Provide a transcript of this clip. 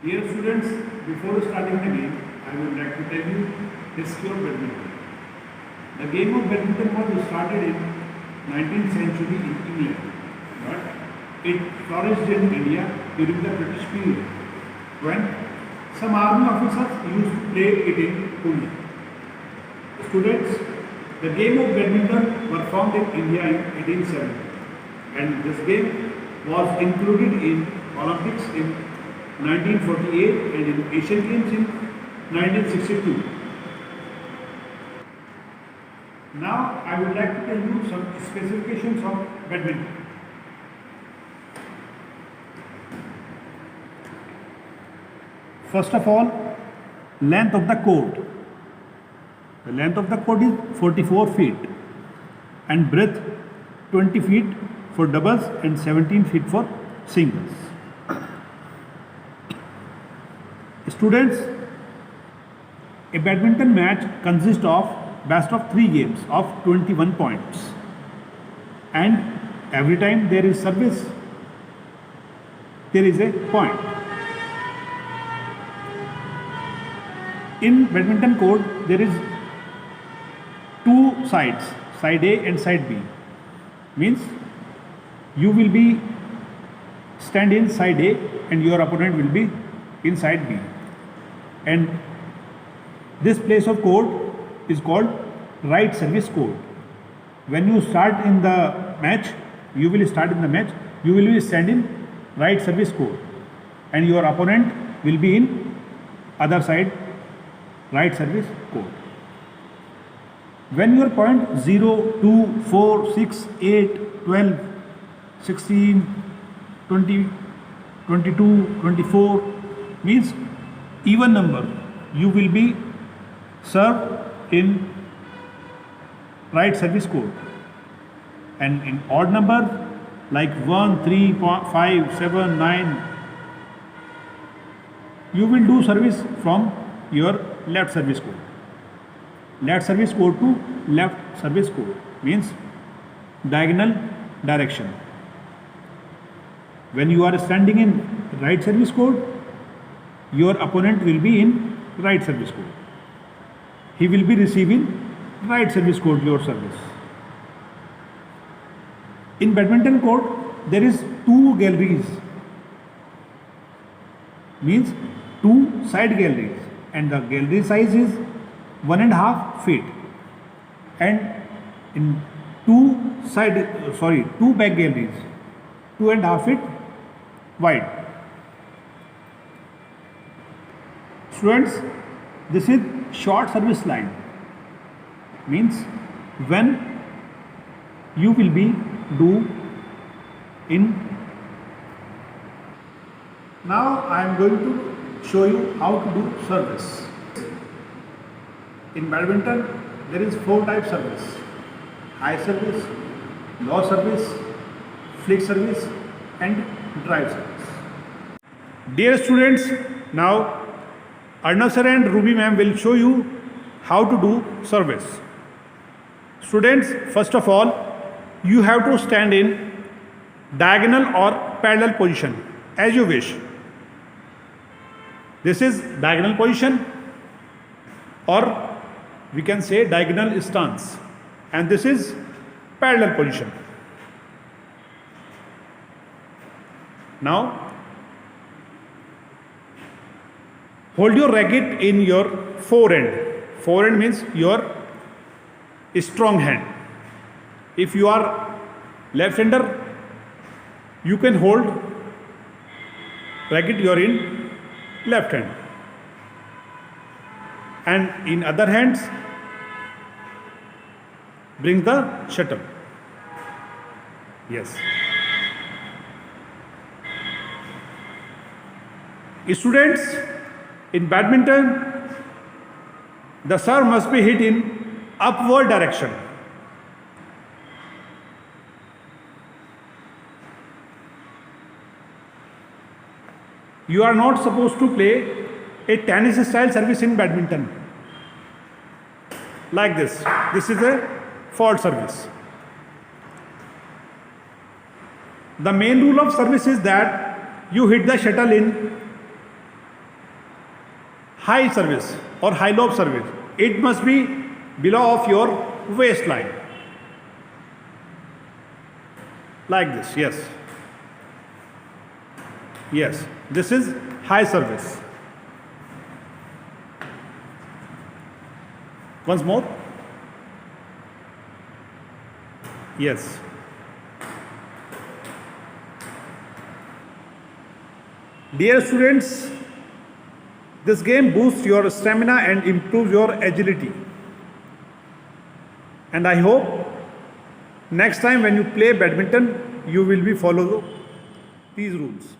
Dear students, before starting the game, I would like to tell you history of badminton. The game of badminton was started in 19th century in England, but it flourished in India during the British period when some army officers used to play it in Pune. Students, the game of badminton was formed in India in 1870 and this game was included in Olympics in 1948 and in Asian Games in 1962. Now I would like to tell you some specifications of badminton. First of all, length of the court. The length of the court is 44 feet and breadth 20 feet for doubles and 17 feet for singles. Students, a badminton match consists of best of 3 games of 21 points and every time there is service there is a point. In badminton court there is two sides, side A and side B. Means you will be stand in side A and your opponent will be in side B. And this place of court is called right service court. When you start in the match, you will be standing right service court and your opponent will be in other side right service court. When your point 0, 2, 4, 6, 8, 12, 16, 20, 22, 24 means even number, you will be served in right service court, and in odd number like 1, 3, 5, 7, 9 you will do service from your left service court. Left service court to left service court means diagonal direction. When you are standing in right service court, your opponent will be in right service court. He will be receiving right service court your service. In badminton court, there is 2 galleries, means 2 side galleries, and the gallery size is 1.5 feet, and in 2 back galleries 2.5 feet wide. Students, this is short service line, means when you will be do in. Now I am going to show you how to do service. In badminton there is 4 types service: high service, low service, flick service and drive service. Dear students, now Arnav sir and Ruby ma'am will show you how to do service. Students, first of all, you have to stand in diagonal or parallel position as you wish. This is diagonal position, or we can say diagonal stance, and this is parallel position. Now hold your racket in your forehand. Forehand means your strong hand. If you are left-hander, you can hold racket you're in left hand, and in other hands bring the shuttle. Yes. Students, in badminton the serve must be hit in upward direction. You are not supposed to play a tennis style service in badminton like this. This is a fault service. The main rule of service is that you hit the shuttle in high service or high lob service. It must be below of your waistline. Like this, yes. Yes, this is high service. Once more. Yes. Dear students, this game boosts your stamina and improves your agility. And I hope next time when you play badminton, you will be follow these rules.